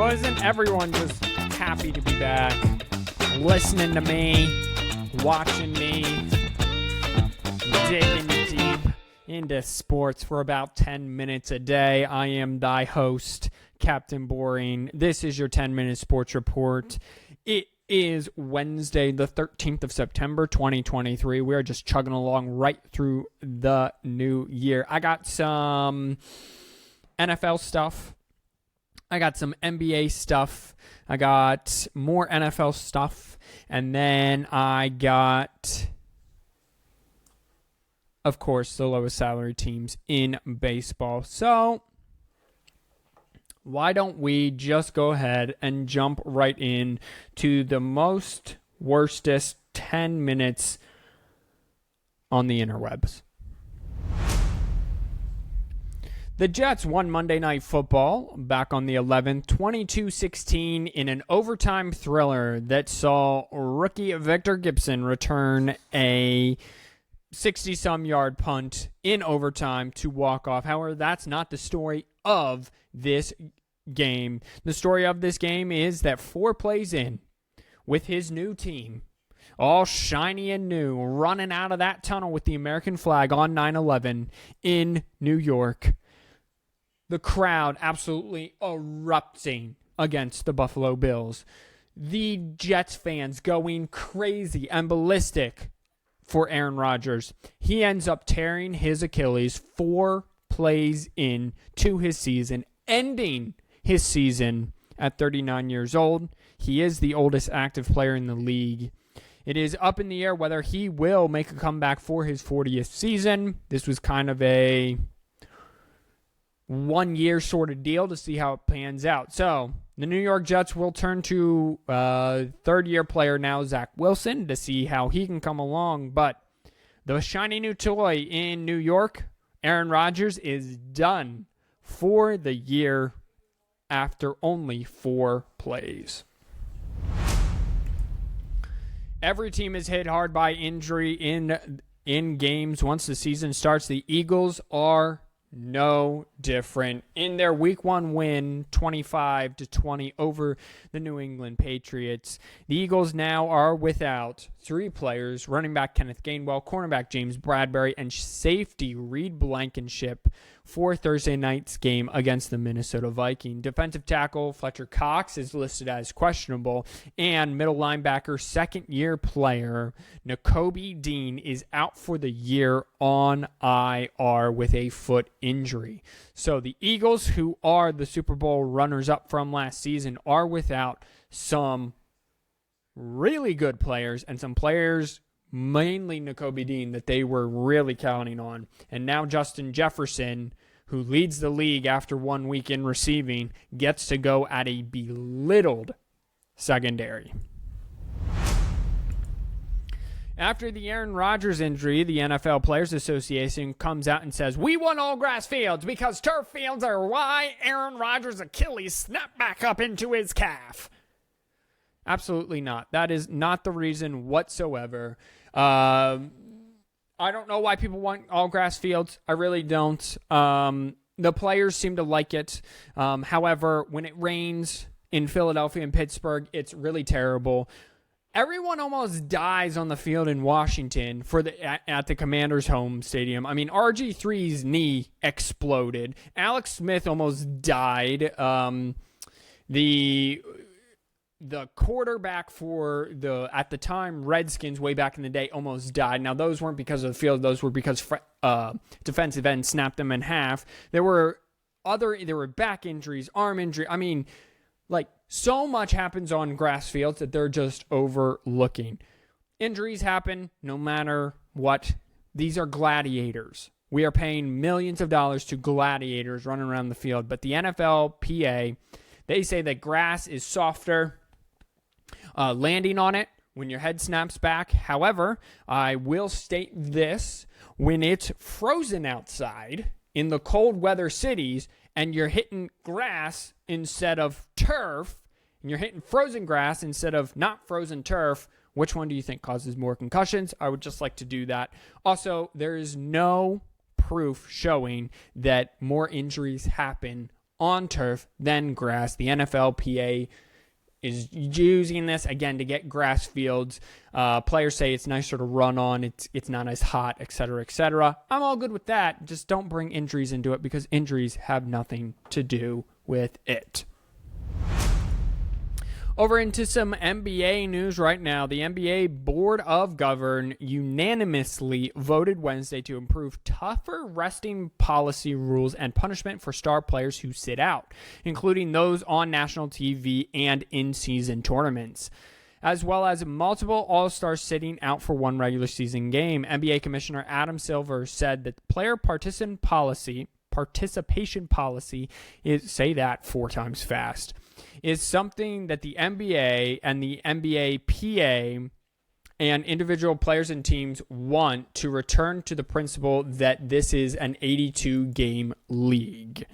Well, isn't everyone just happy to be back? Listening to me, watching me, digging deep into sports for about 10 minutes a day. I am thy host, Captain Boring. This is your 10-minute sports report. It is Wednesday, the 13th of September, 2023. We are just chugging along right through the new year. I got some NFL stuff. I got some NBA stuff. I got more NFL stuff. And then I got, of course, the lowest salary teams in baseball. So why don't we just go ahead and jump right in to the worstest 10 minutes on the interwebs. The Jets won Monday Night Football back on the 11th, 22-16 in an overtime thriller that saw rookie Victor Gibson return a 60-some yard punt in overtime to walk off. However, that's not the story of this game. The story of this game is that 4 plays in, with his new team, all shiny and new, running out of that tunnel with the American flag on 9/11 in New York, the crowd absolutely erupting against the Buffalo Bills. The Jets fans going crazy and ballistic for Aaron Rodgers. He ends up tearing his Achilles 4 plays in to his season, ending his season at 39 years old. He is the oldest active player in the league. It is up in the air whether he will make a comeback for his 40th season. This was kind of a 1-year sort of deal to see how it pans out. So the New York Jets will turn to third-year player now, Zach Wilson, to see how he can come along. But the shiny new toy in New York, Aaron Rodgers, is done for the year after only 4 plays. Every team is hit hard by injury in games once the season starts. The Eagles are no different. In their Week 1 win, 25-20 over the New England Patriots, the Eagles now are without 3 players: running back Kenneth Gainwell, cornerback James Bradbury, and safety Reed Blankenship for Thursday night's game against the Minnesota Vikings. Defensive tackle Fletcher Cox is listed as questionable, and middle linebacker, second-year player Nakobe Dean is out for the year on IR with a foot injury. So the Eagles, who are the Super Bowl runners-up from last season, are without some really good players and some players, mainly Nakobe Dean, that they were really counting on. And now Justin Jefferson, who leads the league after 1 week in receiving, gets to go at a belittled secondary. After the Aaron Rodgers injury, the NFL Players Association comes out and says, "We want all grass fields because turf fields are why Aaron Rodgers' Achilles snapped back up into his calf." Absolutely not. That is not the reason whatsoever. I don't know why people want all grass fields. I really don't. The players seem to like it. However, when it rains in Philadelphia and Pittsburgh, it's really terrible. Everyone almost dies on the field in Washington at the Commanders' home stadium. I mean, RG3's knee exploded. Alex Smith almost died. The quarterback for at the time, Redskins way back in the day almost died. Now, those weren't because of the field. Those were because defensive end snapped them in half. There were back injuries, arm injury. I mean, so much happens on grass fields that they're just overlooking. Injuries happen no matter what. These are gladiators. We are paying millions of dollars to gladiators running around the field. But the NFLPA, they say that grass is softer, landing on it when your head snaps back. However, I will state this: when it's frozen outside in the cold weather cities and you're hitting grass instead of turf, and you're hitting frozen grass instead of not frozen turf, which one do you think causes more concussions? I would just like to do that. Also, there is no proof showing that more injuries happen on turf than grass. The NFLPA is using this, again, to get grass fields. Players say it's nicer to run on, it's not as hot, etc., etc. I'm all good with that. Just don't bring injuries into it because injuries have nothing to do with it. Over into some NBA news right now. The NBA Board of Governors unanimously voted Wednesday to improve tougher resting policy rules and punishment for star players who sit out, including those on national TV and in-season tournaments, as well as multiple All-Stars sitting out for one regular season game. NBA Commissioner Adam Silver said that player participation policy is, say that 4 times fast, is something that the NBA and the NFLPA and individual players and teams want to return to the principle that this is an 82-game league.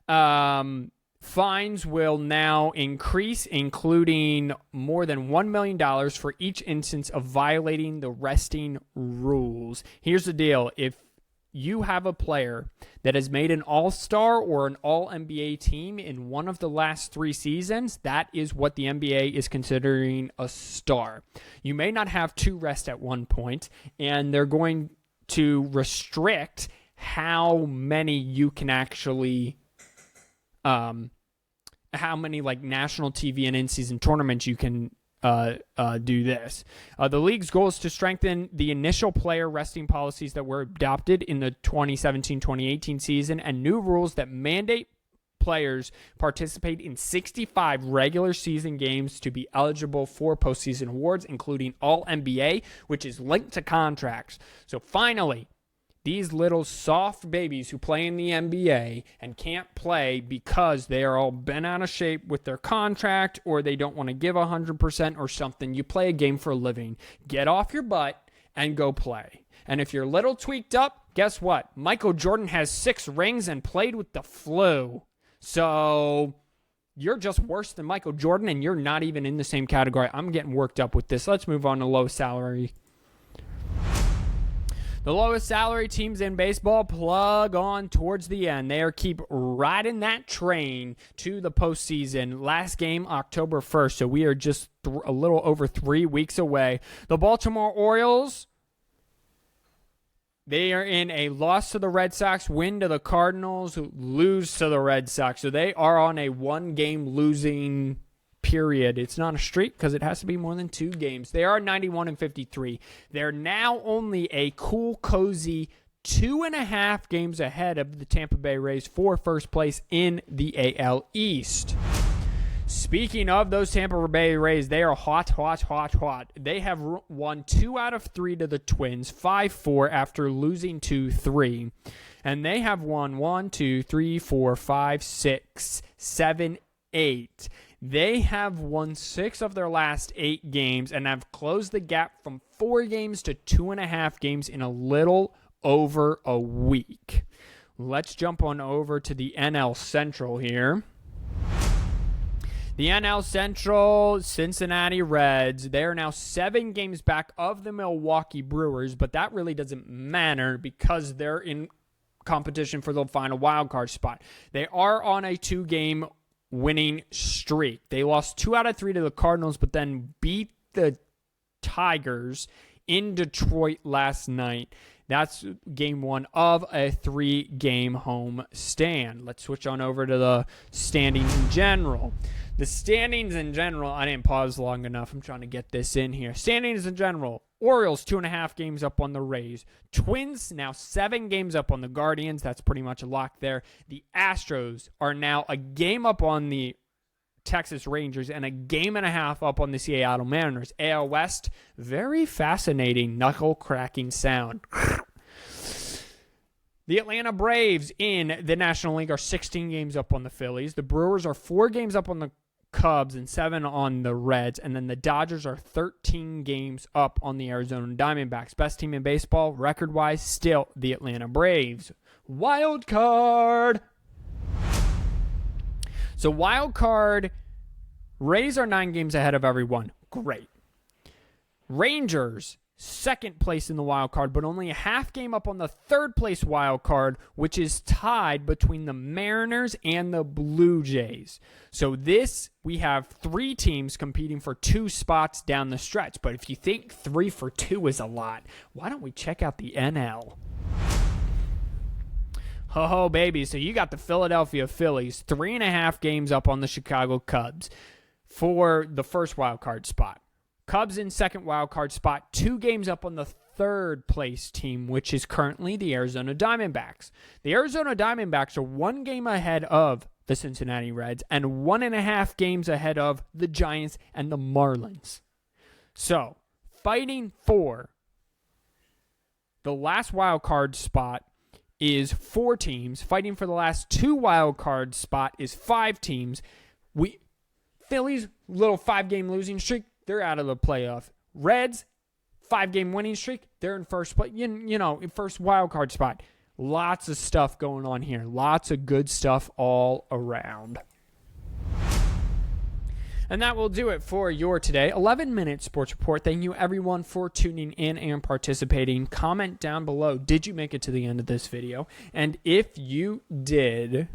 Fines will now increase, including more than $1 million for each instance of violating the resting rules. Here's the deal. If you have a player that has made an all-star or an all-NBA team in one of the last 3 seasons, that is what the NBA is considering a star. You may not have 2 rests at one point, and they're going to restrict how many you can actually, how many like national TV and in-season tournaments you can do this. The league's goal is to strengthen the initial player resting policies that were adopted in the 2017-2018 season and new rules that mandate players participate in 65 regular season games to be eligible for postseason awards, including All-NBA, which is linked to contracts. So finally, these little soft babies who play in the NBA and can't play because they are all bent out of shape with their contract or they don't want to give 100% or something. You play a game for a living. Get off your butt and go play. And if you're a little tweaked up, guess what? Michael Jordan has 6 rings and played with the flu. So you're just worse than Michael Jordan and you're not even in the same category. I'm getting worked up with this. Let's move on to low salary. The lowest salary teams in baseball plug on towards the end. They are keep riding that train to the postseason. Last game, October 1st, so we are just a little over 3 weeks away. The Baltimore Orioles, they are in a loss to the Red Sox, win to the Cardinals, lose to the Red Sox. So they are on a 1-game losing period. It's not a streak because it has to be more than 2 games. They are 91-53. They're now only a cool, cozy 2.5 games ahead of the Tampa Bay Rays for first place in the AL East. Speaking of those Tampa Bay Rays, they are hot, hot, hot, hot. They have won 2 out of 3 to the Twins, 5-4 after losing 2-3. And they have won 1, 2, 3, 4, 5, 6, 7, 8. They have won 6 of their last 8 games and have closed the gap from 4 games to 2.5 games in a little over a week. Let's jump on over to the NL Central here. The NL Central Cincinnati Reds, they are now 7 games back of the Milwaukee Brewers, but that really doesn't matter because they're in competition for the final wild card spot. They are on a 2-game winning streak. They lost 2 out of 3 to the Cardinals, but then beat the Tigers in Detroit last night. That's game 1 of a 3-game home stand. Let's switch on over to the standings in general. The standings in general, I didn't pause long enough. I'm trying to get this in here. Standings in general. Orioles 2.5 games up on the Rays. Twins now 7 games up on the Guardians. That's pretty much a lock there. The Astros are now a game up on the Texas Rangers and a game and a half up on the Seattle Mariners. AL West, very fascinating knuckle-cracking sound. The Atlanta Braves in the National League are 16 games up on the Phillies. The Brewers are 4 games up on the Cubs and 7 on the Reds. And then the Dodgers are 13 games up on the Arizona Diamondbacks. Best team in baseball, record-wise, still the Atlanta Braves. Wild card. So wild card, Rays are 9 games ahead of everyone. Great. Rangers, second place in the wild card, but only a half game up on the third place wild card, which is tied between the Mariners and the Blue Jays. So we have 3 teams competing for 2 spots down the stretch. But if you think 3 for 2 is a lot, why don't we check out the NL? Ho, baby. So you got the Philadelphia Phillies 3.5 games up on the Chicago Cubs for the first wild card spot. Cubs in second wild card spot, 2 games up on the third place team, which is currently the Arizona Diamondbacks. The Arizona Diamondbacks are 1 game ahead of the Cincinnati Reds and 1.5 games ahead of the Giants and the Marlins. So, fighting for the last wild card spot is 4 teams. Fighting for the last 2 wild card spot is 5 teams. Phillies, little 5-game losing streak. They're out of the playoff. Reds, 5-game winning streak. They're in first place. In first wild card spot. Lots of stuff going on here. Lots of good stuff all around. And that will do it for your today 11-minute sports report. Thank you everyone for tuning in and participating. Comment down below. Did you make it to the end of this video? And if you did,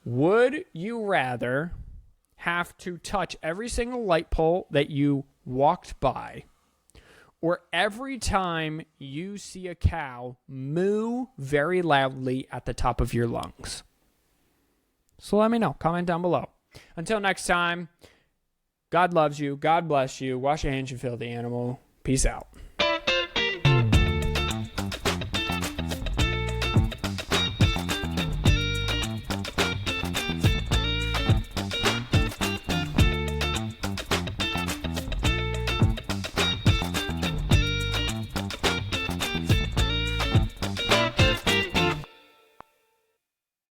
would you rather have to touch every single light pole that you walked by, or every time you see a cow moo very loudly at the top of your lungs? So let me know. Comment down below. Until next time, God loves you. God bless you. Wash your hands, you filthy animal. Peace out.